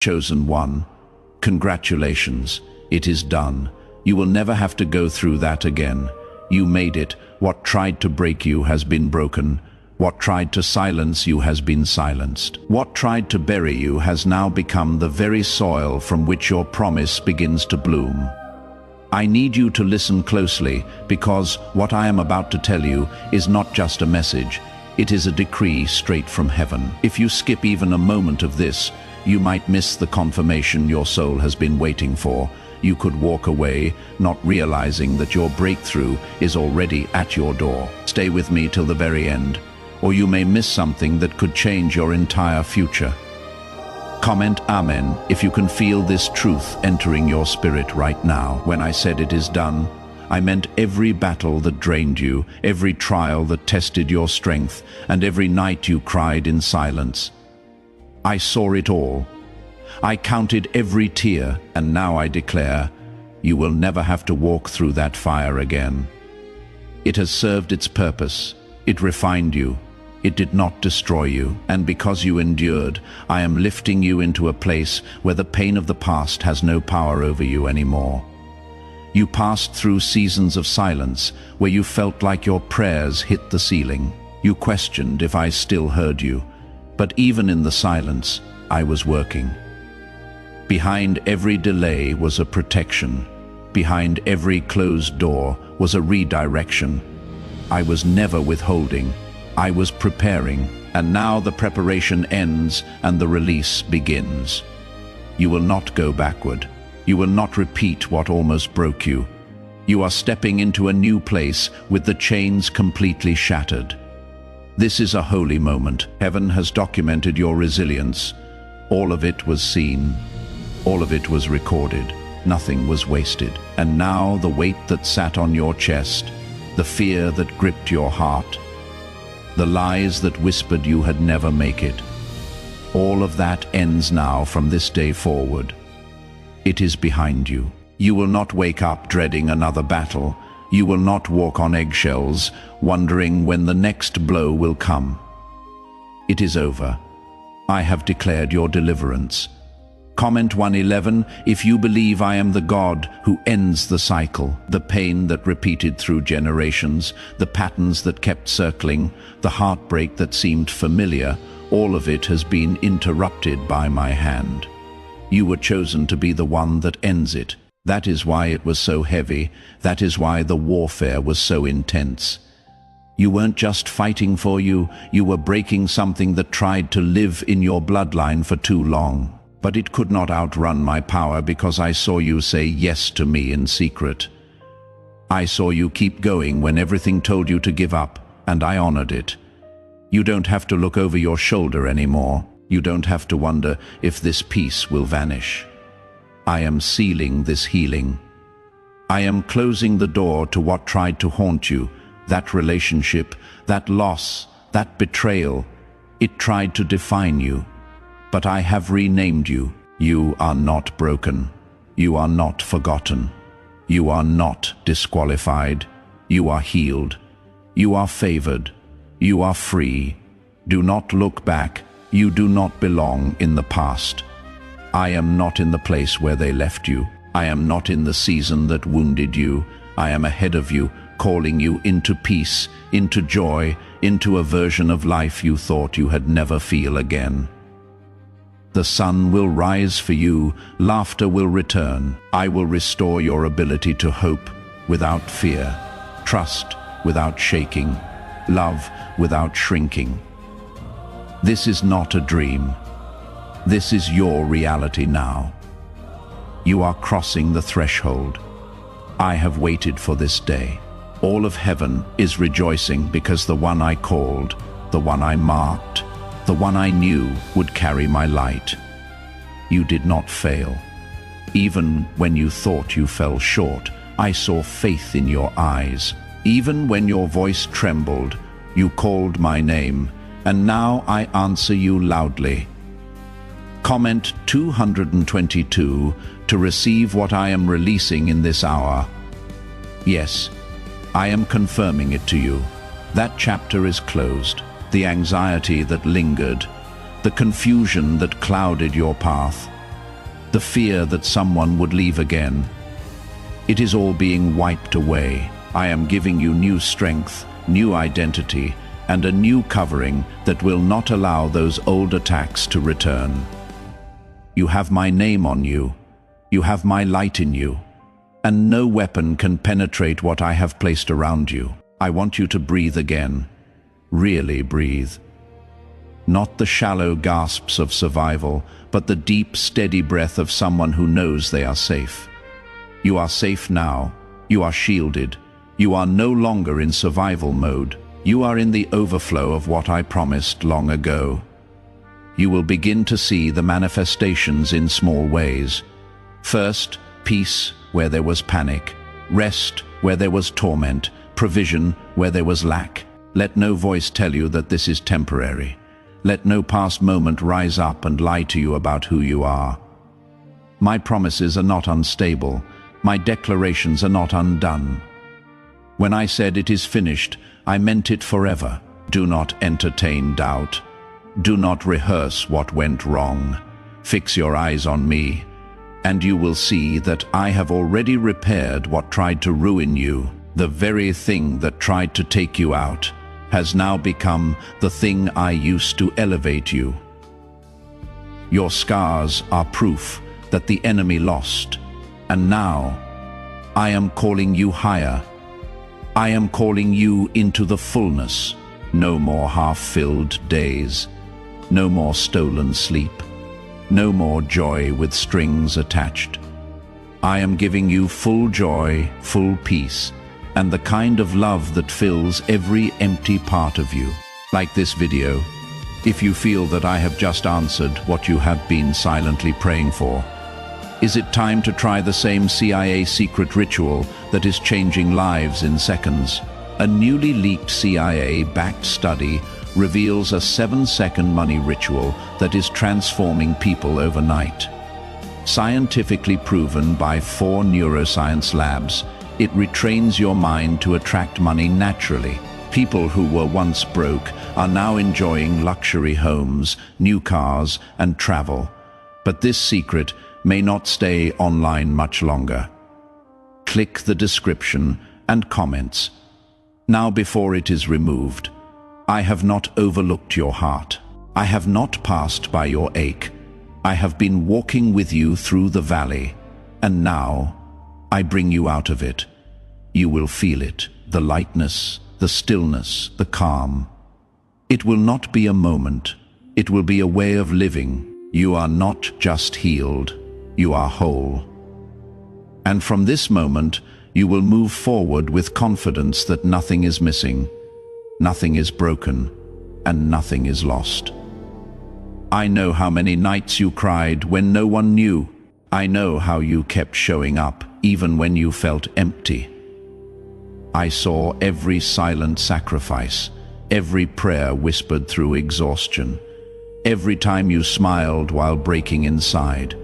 Chosen one, congratulations, it is done. You will never have to go through that again. You made it. What tried to break you has been broken. What tried to silence you has been silenced. What tried to bury you has now become the very soil from which your promise begins to bloom. I need you to listen closely, because what I am about to tell you is not just a message. It is a decree straight from heaven. If you skip even a moment of this, you might miss the confirmation your soul has been waiting for. You could walk away, not realizing that your breakthrough is already at your door. Stay with me till the very end, or you may miss something that could change your entire future. Comment Amen if you can feel this truth entering your spirit right now. When I said it is done, I meant every battle that drained you, every trial that tested your strength, and every night you cried in silence. I saw it all. I counted every tear, and now I declare, you will never have to walk through that fire again. It has served its purpose. It refined you. It did not destroy you, and because you endured, I am lifting you into a place where the pain of the past has no power over you anymore. You passed through seasons of silence, where you felt like your prayers hit the ceiling. You questioned if I still heard you, but even in the silence, I was working. Behind every delay was a protection. Behind every closed door was a redirection. I was never withholding. I was preparing, and now the preparation ends and the release begins. You will not go backward. You will not repeat what almost broke you. You are stepping into a new place with the chains completely shattered. This is a holy moment. Heaven has documented your resilience. All of it was seen. All of it was recorded. Nothing was wasted. And now the weight that sat on your chest, the fear that gripped your heart, the lies that whispered you had never make it, all of that ends now from this day forward. It is behind you. You will not wake up dreading another battle. You will not walk on eggshells, wondering when the next blow will come. It is over. I have declared your deliverance. Comment 111 if you believe I am the God who ends the cycle, the pain that repeated through generations, the patterns that kept circling, the heartbreak that seemed familiar. All of it has been interrupted by my hand. You were chosen to be the one that ends it. That is why it was so heavy. That is why the warfare was so intense. You weren't just fighting for you were breaking something that tried to live in your bloodline for too long. But it could not outrun my power because I saw you say yes to me in secret. I saw you keep going when everything told you to give up, and I honored it. You don't have to look over your shoulder anymore. You don't have to wonder if this peace will vanish. I am sealing this healing. I am closing the door to what tried to haunt you, that relationship, that loss, that betrayal. It tried to define you. But I have renamed you. You are not broken. You are not forgotten. You are not disqualified. You are healed. You are favored. You are free. Do not look back. You do not belong in the past. I am not in the place where they left you. I am not in the season that wounded you. I am ahead of you, calling you into peace, into joy, into a version of life you thought you had never feel again. The sun will rise for you, laughter will return. I will restore your ability to hope without fear, trust without shaking, love without shrinking. This is not a dream. This is your reality now. You are crossing the threshold. I have waited for this day. All of heaven is rejoicing because the one I called, the one I marked, the one I knew would carry my light. You did not fail. Even when you thought you fell short, I saw faith in your eyes. Even when your voice trembled, you called my name, and now I answer you loudly. Comment 222 to receive what I am releasing in this hour. Yes, I am confirming it to you. That chapter is closed. The anxiety that lingered, the confusion that clouded your path, the fear that someone would leave again. It is all being wiped away. I am giving you new strength, new identity, and a new covering that will not allow those old attacks to return. You have my name on you. You have my light in you. And no weapon can penetrate what I have placed around you. I want you to breathe again. Really breathe. Not the shallow gasps of survival, but the deep, steady breath of someone who knows they are safe. You are safe now. You are shielded. You are no longer in survival mode. You are in the overflow of what I promised long ago. You will begin to see the manifestations in small ways. First, peace where there was panic, rest where there was torment, provision where there was lack. Let no voice tell you that this is temporary. Let no past moment rise up and lie to you about who you are. My promises are not unstable. My declarations are not undone. When I said it is finished, I meant it forever. Do not entertain doubt. Do not rehearse what went wrong. Fix your eyes on me, and you will see that I have already repaired what tried to ruin you. The very thing that tried to take you out has now become the thing I used to elevate you. Your scars are proof that the enemy lost, and now I am calling you higher. I am calling you into the fullness. No more half-filled days. No more stolen sleep. No more joy with strings attached. I am giving you full joy, full peace, and the kind of love that fills every empty part of you. Like this video, if you feel that I have just answered what you have been silently praying for, is it time to try the same CIA secret ritual that is changing lives in seconds? A newly leaked CIA-backed study reveals a 7-second money ritual that is transforming people overnight. Scientifically proven by 4 neuroscience labs, it retrains your mind to attract money naturally. People who were once broke are now enjoying luxury homes, new cars, and travel. But this secret may not stay online much longer. Click the description and comments. Now, before it is removed, I have not overlooked your heart. I have not passed by your ache. I have been walking with you through the valley, and now I bring you out of it. You will feel it, the lightness, the stillness, the calm. It will not be a moment. It will be a way of living. You are not just healed. You are whole. And from this moment, you will move forward with confidence that nothing is missing, nothing is broken, and nothing is lost. I know how many nights you cried when no one knew. I know how you kept showing up even when you felt empty. I saw every silent sacrifice, every prayer whispered through exhaustion, every time you smiled while breaking inside.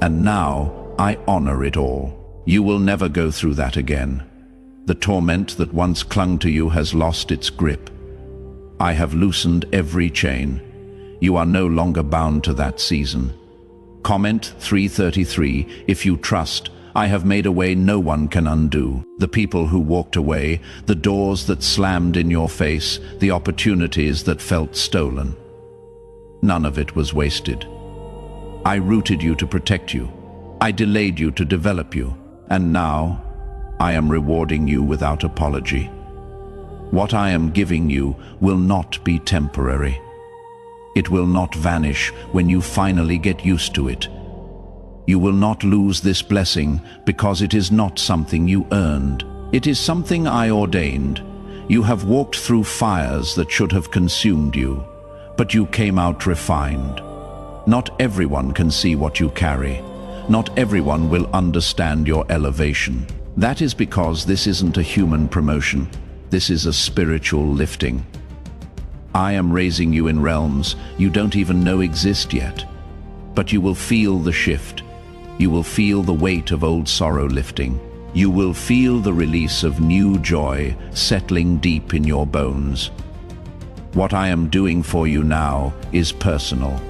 And now I honor it all. You will never go through that again. The torment that once clung to you has lost its grip. I have loosened every chain. You are no longer bound to that season. Comment 333 if you trust. I have made a way no one can undo. The people who walked away, the doors that slammed in your face, the opportunities that felt stolen. None of it was wasted. I rooted you to protect you. I delayed you to develop you. And now, I am rewarding you without apology. What I am giving you will not be temporary. It will not vanish when you finally get used to it. You will not lose this blessing because it is not something you earned. It is something I ordained. You have walked through fires that should have consumed you, but you came out refined. Not everyone can see what you carry. Not everyone will understand your elevation. That is because this isn't a human promotion. This is a spiritual lifting. I am raising you in realms you don't even know exist yet. But you will feel the shift. You will feel the weight of old sorrow lifting. You will feel the release of new joy settling deep in your bones. What I am doing for you now is personal.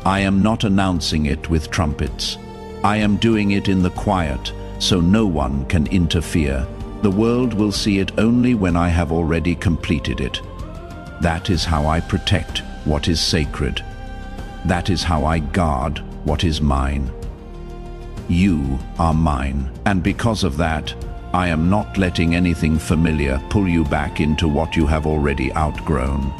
I am not announcing it with trumpets. I am doing it in the quiet, so no one can interfere. The world will see it only when I have already completed it. That is how I protect what is sacred. That is how I guard what is mine. You are mine, and because of that, I am not letting anything familiar pull you back into what you have already outgrown.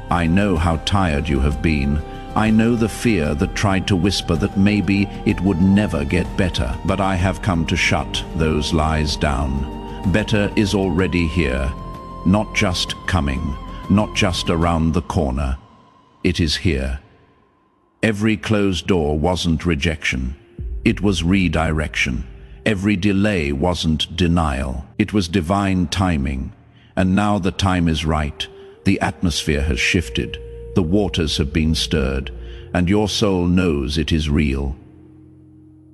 I know how tired you have been. I know the fear that tried to whisper that maybe it would never get better, but I have come to shut those lies down. Better is already here, not just coming, not just around the corner. It is here. Every closed door wasn't rejection. It was redirection. Every delay wasn't denial. It was divine timing. And now the time is right. The atmosphere has shifted. The waters have been stirred. And your soul knows it is real.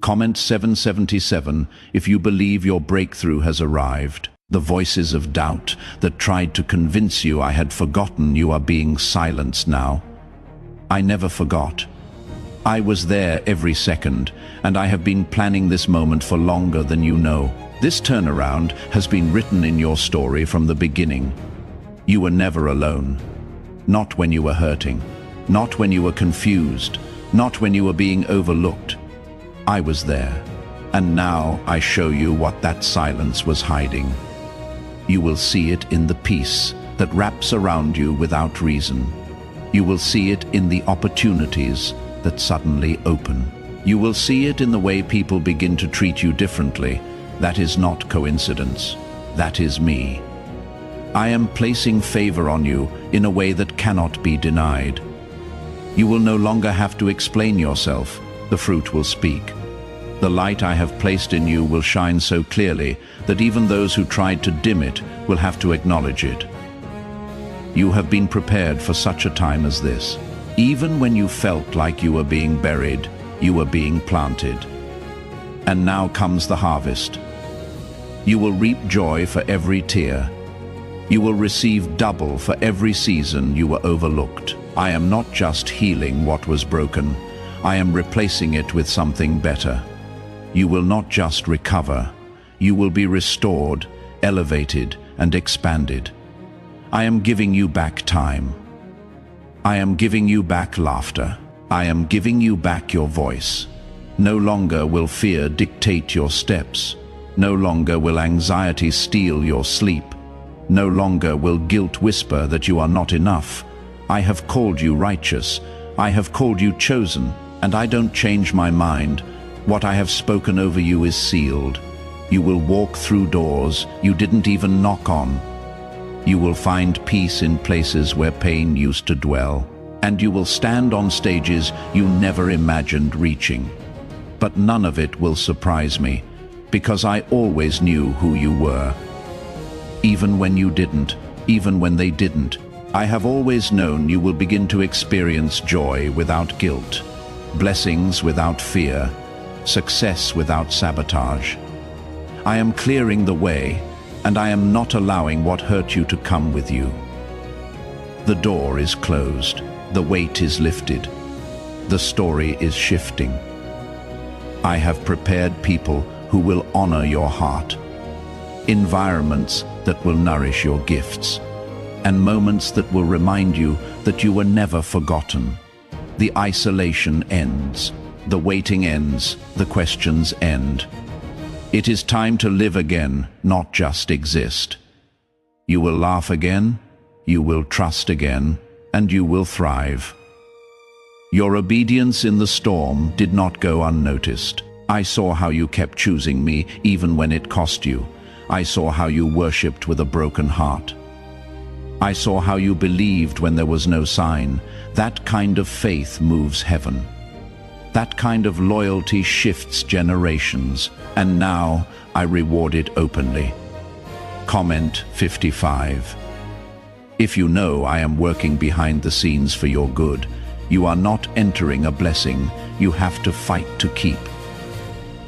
Comment 777 if you believe your breakthrough has arrived. The voices of doubt that tried to convince you I had forgotten you are being silenced now. I never forgot. I was there every second, and I have been planning this moment for longer than you know. This turnaround has been written in your story from the beginning. You were never alone. Not when you were hurting. Not when you were confused. Not when you were being overlooked. I was there, and now I show you what that silence was hiding. You will see it in the peace that wraps around you without reason. You will see it in the opportunities that suddenly open. You will see it in the way people begin to treat you differently. That is not coincidence. That is me. I am placing favor on you in a way that cannot be denied. You will no longer have to explain yourself. The fruit will speak. The light I have placed in you will shine so clearly that even those who tried to dim it will have to acknowledge it. You have been prepared for such a time as this. Even when you felt like you were being buried, you were being planted. And now comes the harvest. You will reap joy for every tear. You will receive double for every season you were overlooked. I am not just healing what was broken. I am replacing it with something better. You will not just recover. You will be restored, elevated, and expanded. I am giving you back time. I am giving you back laughter. I am giving you back your voice. No longer will fear dictate your steps. No longer will anxiety steal your sleep. No longer will guilt whisper that you are not enough. I have called you righteous. I have called you chosen, and I don't change my mind. What I have spoken over you is sealed. You will walk through doors you didn't even knock on. You will find peace in places where pain used to dwell, and you will stand on stages you never imagined reaching. But none of it will surprise me, because I always knew who you were. Even when you didn't, even when they didn't, I have always known you will begin to experience joy without guilt, blessings without fear, success without sabotage. I am clearing the way, and I am not allowing what hurt you to come with you. The door is closed. The weight is lifted. The story is shifting. I have prepared people who will honor your heart, environments that will nourish your gifts, and moments that will remind you that you were never forgotten. The isolation ends. The waiting ends. The questions end. It is time to live again, not just exist. You will laugh again, you will trust again, and you will thrive. Your obedience in the storm did not go unnoticed. I saw how you kept choosing me even when it cost you. I saw how you worshipped with a broken heart. I saw how you believed when there was no sign. That kind of faith moves heaven. That kind of loyalty shifts generations, and now I reward it openly. Comment 55. If you know I am working behind the scenes for your good, you are not entering a blessing you have to fight to keep.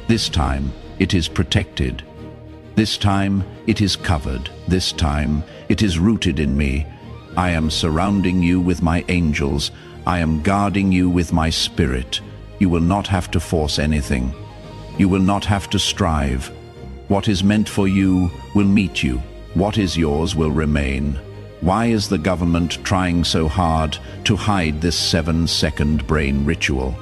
This time, it is protected. This time, it is covered. This time, it is rooted in me. I am surrounding you with my angels. I am guarding you with my spirit. You will not have to force anything. You will not have to strive. What is meant for you will meet you. What is yours will remain. Why is the government trying so hard to hide this 7-second brain ritual?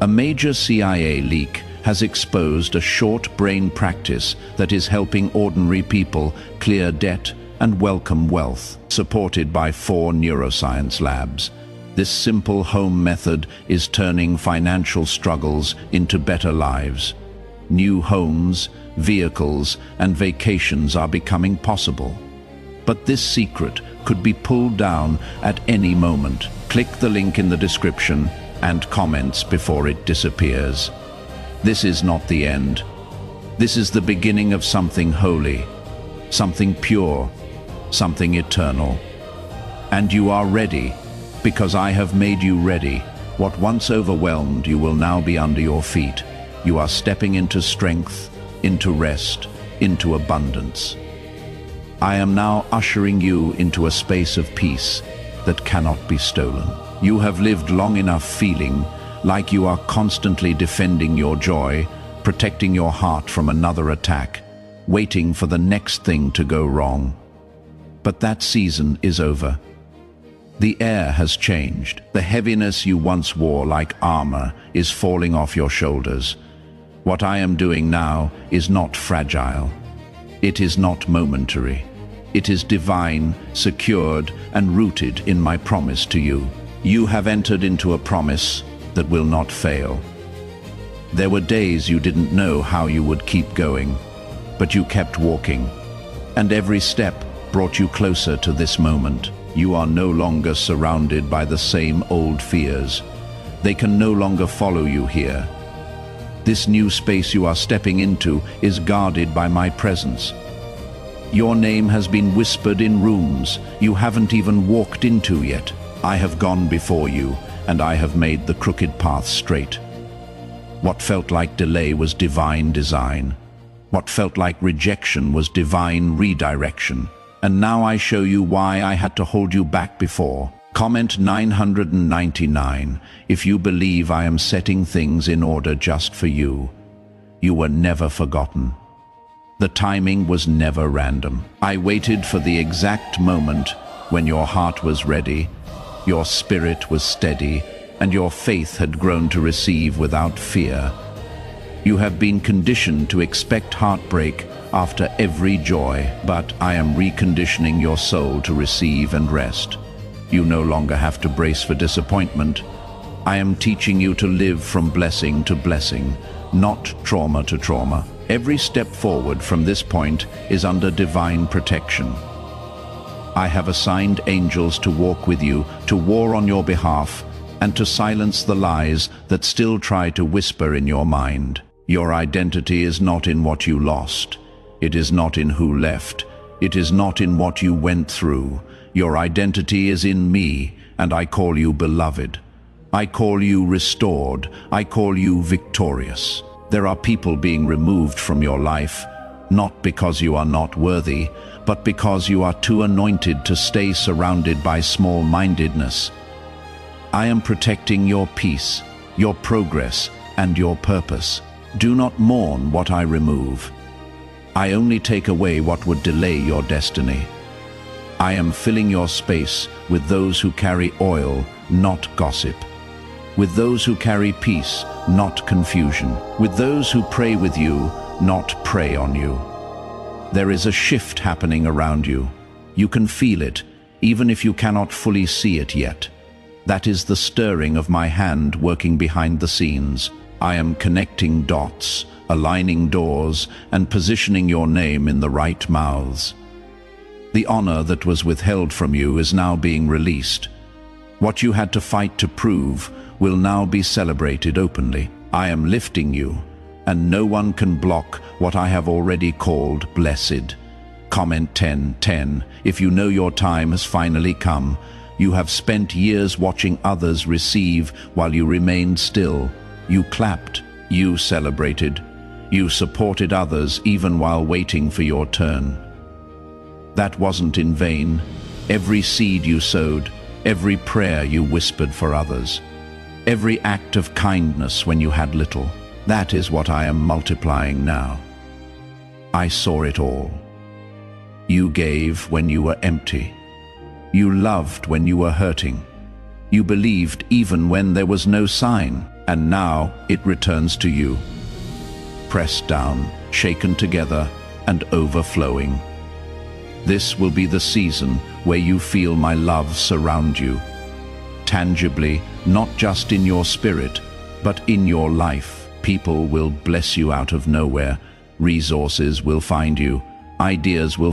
A major CIA leak has exposed a short brain practice that is helping ordinary people clear debt and welcome wealth, supported by 4 neuroscience labs. This simple home method is turning financial struggles into better lives. New homes, vehicles, and vacations are becoming possible. But this secret could be pulled down at any moment. Click the link in the description and comments before it disappears. This is not the end. This is the beginning of something holy, something pure, something eternal. And you are ready, because I have made you ready. What once overwhelmed you will now be under your feet. You are stepping into strength, into rest, into abundance. I am now ushering you into a space of peace that cannot be stolen. You have lived long enough feeling like you are constantly defending your joy, protecting your heart from another attack, waiting for the next thing to go wrong. But that season is over. The air has changed. The heaviness you once wore like armor is falling off your shoulders. What I am doing now is not fragile. It is not momentary. It is divine, secured, and rooted in my promise to you. You have entered into a promise that will not fail. There were days you didn't know how you would keep going, but you kept walking, and every step brought you closer to this moment. You are no longer surrounded by the same old fears. They can no longer follow you here. This new space you are stepping into is guarded by my presence. Your name has been whispered in rooms you haven't even walked into yet. I have gone before you, and I have made the crooked path straight. What felt like delay was divine design. What felt like rejection was divine redirection. And now I show you why I had to hold you back before. Comment 999 if you believe I am setting things in order just for you. You were never forgotten. The timing was never random. I waited for the exact moment when your heart was ready, your spirit was steady, and your faith had grown to receive without fear. You have been conditioned to expect heartbreak after every joy, but I am reconditioning your soul to receive and rest. You no longer have to brace for disappointment. I am teaching you to live from blessing to blessing, not trauma to trauma. Every step forward from this point is under divine protection. I have assigned angels to walk with you, to war on your behalf, and to silence the lies that still try to whisper in your mind. Your identity is not in what you lost. It is not in who left. It is not in what you went through. Your identity is in me, and I call you beloved. I call you restored. I call you victorious. There are people being removed from your life, not because you are not worthy, but because you are too anointed to stay surrounded by small-mindedness. I am protecting your peace, your progress, and your purpose. Do not mourn what I remove. I only take away what would delay your destiny. I am filling your space with those who carry oil, not gossip. With those who carry peace, not confusion. With those who pray with you, not prey on you. There is a shift happening around you. You can feel it, even if you cannot fully see it yet. That is the stirring of my hand working behind the scenes. I am connecting dots, aligning doors, and positioning your name in the right mouths. The honor that was withheld from you is now being released. What you had to fight to prove will now be celebrated openly. I am lifting you, and no one can block what I have already called blessed. Comment 1010 if you know your time has finally come. You have spent years watching others receive while you remained still. You clapped, you celebrated, you supported others even while waiting for your turn. That wasn't in vain. Every seed you sowed, every prayer you whispered for others, every act of kindness when you had little, That is what I am multiplying now. I saw it all. You gave when you were empty. You loved when you were hurting. You believed even when there was no sign, and now it returns to you. Pressed down, shaken together, and overflowing. This will be the season where you feel my love surround you. Tangibly, not just in your spirit, but in your life. People will bless you out of nowhere. Resources will find you. Ideas will